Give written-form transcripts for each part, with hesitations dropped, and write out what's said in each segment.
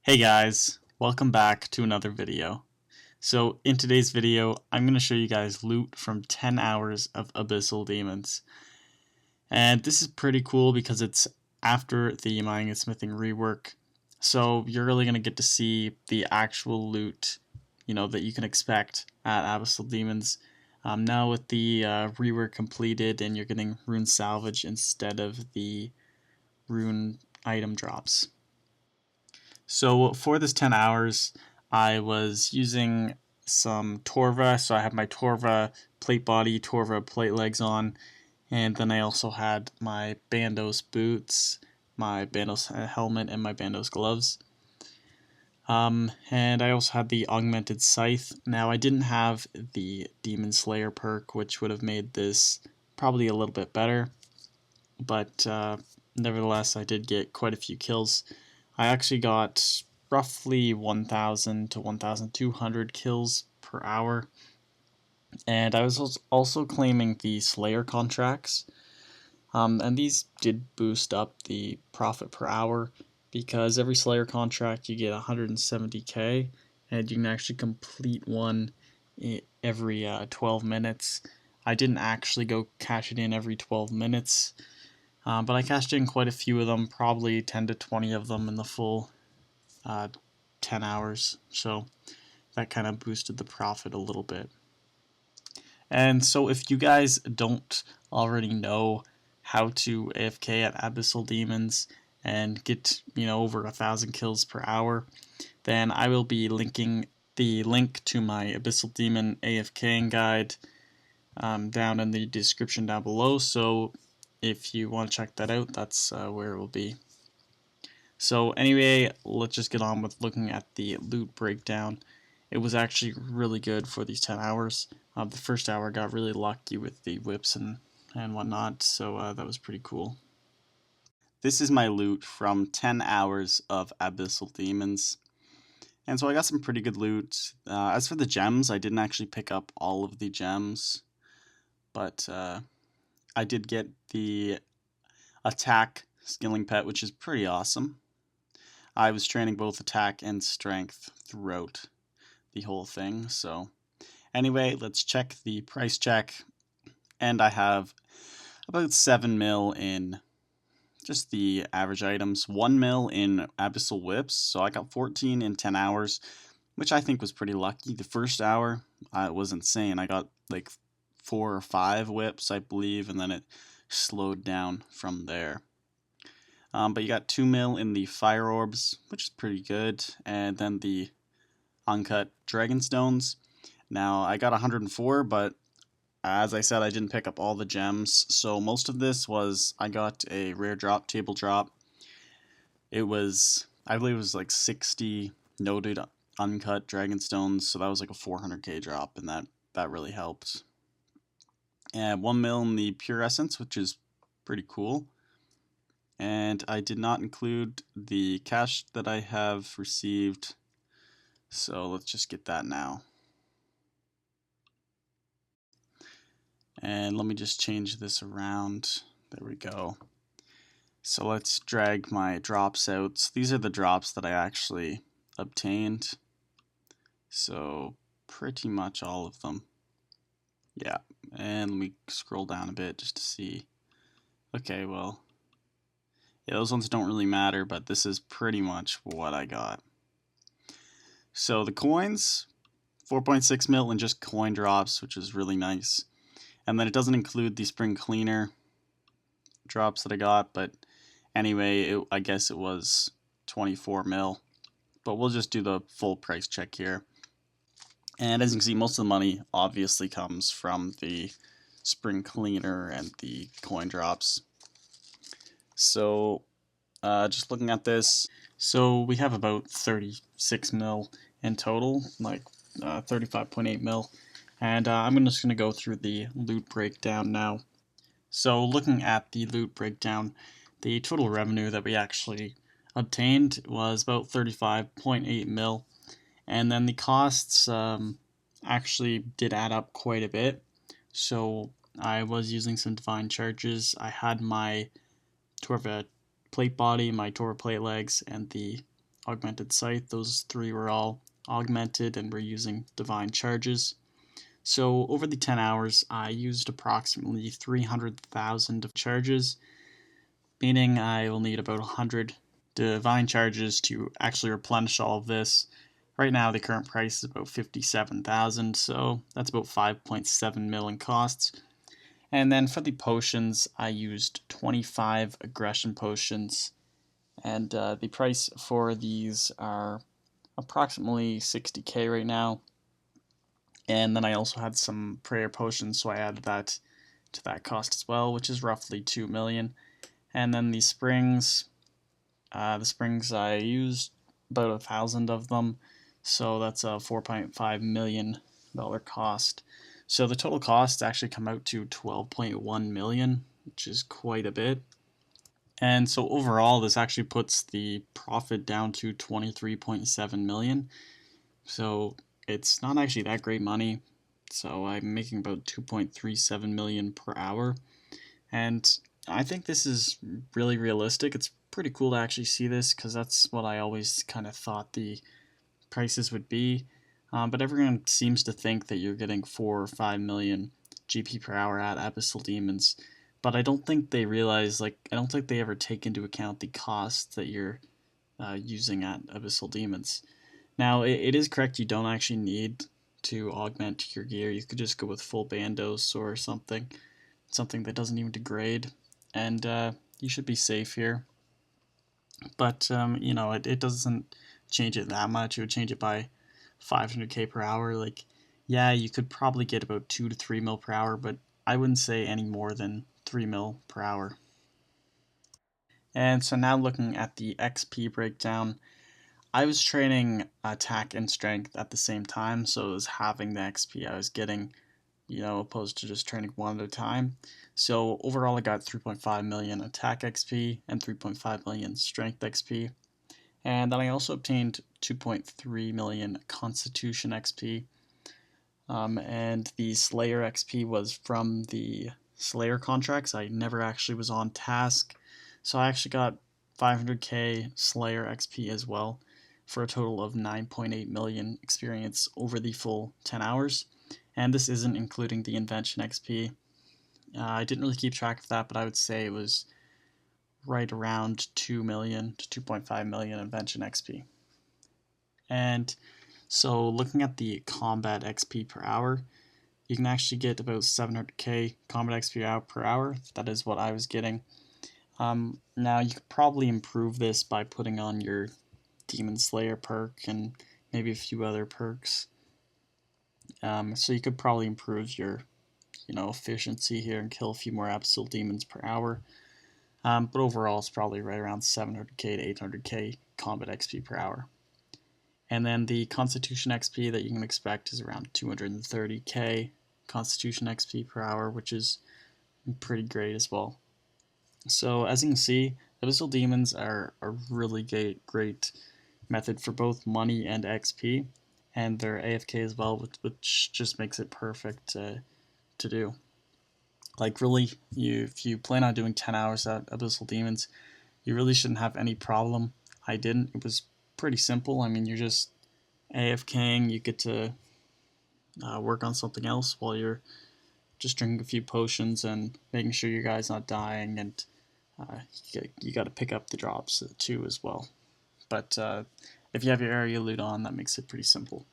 Hey guys, welcome back to another video. So in today's video, I'm going to show you guys loot from 10 hours of Abyssal Demons. And this is pretty cool because it's after the mining and smithing rework. So you're really going to get to see the actual loot, that you can expect at Abyssal Demons. Now with the rework completed and you're getting rune salvage instead of the rune item drops. So for this 10 hours, I was using some Torva. So I have my Torva plate body, Torva plate legs on, and then I also had my Bandos boots, my Bandos helmet, and my Bandos gloves. And I also had the augmented scythe. Now I didn't have the Demon Slayer perk, which would have made this probably a little bit better, but nevertheless I did get quite a few kills. I actually got roughly 1,000 to 1,200 kills per hour, and I was also claiming the Slayer contracts, and these did boost up the profit per hour because every Slayer contract you get 170k, and you can actually complete one every 12 minutes. I didn't actually go cash it in every 12 minutes, but I cashed in quite a few of them, probably 10 to 20 of them in the full 10 hours, so that kind of boosted the profit a little bit. And so if you guys don't already know how to AFK at Abyssal Demons and get over 1,000 kills per hour, then I will be linking the link to my Abyssal Demon AFKing guide down in the description down below, so if you want to check that out, that's where it will be. So anyway, let's just get on with looking at the loot breakdown. It was actually really good for these 10 hours. The first hour got really lucky with the whips and whatnot, so that was pretty cool. This is my loot from 10 hours of Abyssal Demons. And so I got some pretty good loot. As for the gems, I didn't actually pick up all of the gems, but I did get the attack skilling pet, which is pretty awesome. I was training both attack and strength throughout the whole thing. So anyway, let's check the price check. And I have about 7 mil in just the average items, 1 mil in Abyssal whips. So I got 14 in 10 hours, which I think was pretty lucky. The first hour, it was insane. I got like 4 or 5 whips, I believe, and then it slowed down from there. But you got 2 mil in the fire orbs, which is pretty good, and then the uncut dragon stones. Now I got 104, but as I said, I didn't pick up all the gems, so most of this was I got a rare drop, table drop. It was, I believe it was like 60 noted uncut dragon stones, so that was like a 400k drop, and that really helped. And 1 mil in the pure essence, which is pretty cool. And I did not include the cash that I have received, so let's just get that now. And let me just change this around. There we go. So let's drag my drops out. So these are the drops that I actually obtained. So pretty much all of them. Yeah, and let me scroll down a bit just to see. Okay, well, yeah, those ones don't really matter, but this is pretty much what I got. So the coins, 4.6 mil in just coin drops, which is really nice. And then it doesn't include the spring cleaner drops that I got, but anyway, I guess it was 24 mil. But we'll just do the full price check here. And as you can see, most of the money obviously comes from the spring cleaner and the coin drops. So just looking at this, so we have about 36 mil in total, like 35.8 mil, and I'm just going to go through the loot breakdown now. So looking at the loot breakdown, the total revenue that we actually obtained was about 35.8 mil, and then the costs actually did add up quite a bit. So I was using some divine charges. I had my Torva plate body, my Torva plate legs, and the augmented scythe, those 3 were all augmented and we're using divine charges. So over the 10 hours, I used approximately 300,000 of charges, meaning I will need about 100 divine charges to actually replenish all of this. Right now, the current price is about 57,000, so that's about 5.7 mil in costs. And then for the potions, I used 25 aggression potions, and the price for these are approximately 60k right now. And then I also had some prayer potions, so I added that to that cost as well, which is roughly 2 million. And then the springs I used about 1,000 of them, so that's a $4.5 million cost. So the total costs actually come out to 12.1 million, which is quite a bit. And so overall, this actually puts the profit down to 23.7 million. So it's not actually that great money. So I'm making about 2.37 million per hour. And I think this is really realistic. It's pretty cool to actually see this because that's what I always kind of thought the prices would be. But everyone seems to think that you're getting 4 or 5 million GP per hour at Abyssal Demons. But I don't think they realize, I don't think they ever take into account the cost that you're using at Abyssal Demons. Now, it is correct, you don't actually need to augment your gear. You could just go with full Bandos or something that doesn't even degrade, and you should be safe here. But, it doesn't change it that much. It would change it by 500k per hour. Yeah, you could probably get about 2 to 3 mil per hour, but I wouldn't say any more than 3 mil per hour. And so now looking at the XP breakdown, I was training attack and strength at the same time, so it was halving the XP I was getting, opposed to just training one at a time. So overall I got 3.5 million attack XP and 3.5 million strength XP. And then I also obtained 2.3 million constitution XP. And the Slayer XP was from the Slayer contracts. I never actually was on task, so I actually got 500k Slayer XP as well, for a total of 9.8 million experience over the full 10 hours. And this isn't including the invention XP. I didn't really keep track of that, but I would say it was right around 2 million to 2.5 million invention XP. And so looking at the combat XP per hour, you can actually get about 700k combat XP per hour. That is what I was getting. Now you could probably improve this by putting on your Demon Slayer perk and maybe a few other perks. So you could probably improve your efficiency here and kill a few more Abyssal Demons per hour. But overall it's probably right around 700k to 800k combat XP per hour. And then the Constitution XP that you can expect is around 230k Constitution XP per hour, which is pretty great as well. So as you can see, Abyssal Demons are a really great method for both money and XP, and they're AFK as well, which just makes it perfect to do. Really, if you plan on doing 10 hours at Abyssal Demons, you really shouldn't have any problem. I didn't. It was pretty simple. I mean, you're just AFKing, you get to work on something else while you're just drinking a few potions and making sure your guy's not dying, and you got to pick up the drops too as well. But if you have your area loot on, that makes it pretty simple.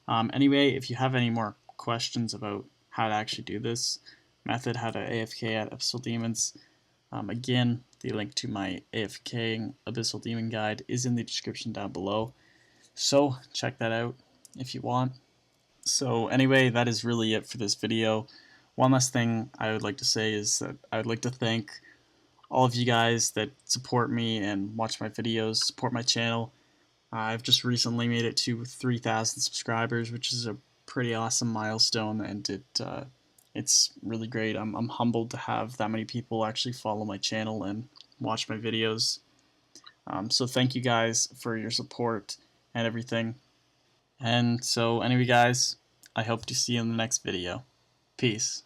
Anyway, if you have any more questions about how to actually do this method, how to AFK at Abyssal Demons, again, the link to my AFKing Abyssal Demon guide is in the description down below. So check that out if you want. So anyway, that is really it for this video. One last thing I would like to say is that I would like to thank all of you guys that support me and watch my videos, support my channel. I've just recently made it to 3,000 subscribers, which is a pretty awesome milestone, and it's really great. I'm humbled to have that many people actually follow my channel and watch my videos. So thank you guys for your support and everything. And so anyway guys, I hope to see you in the next video. Peace.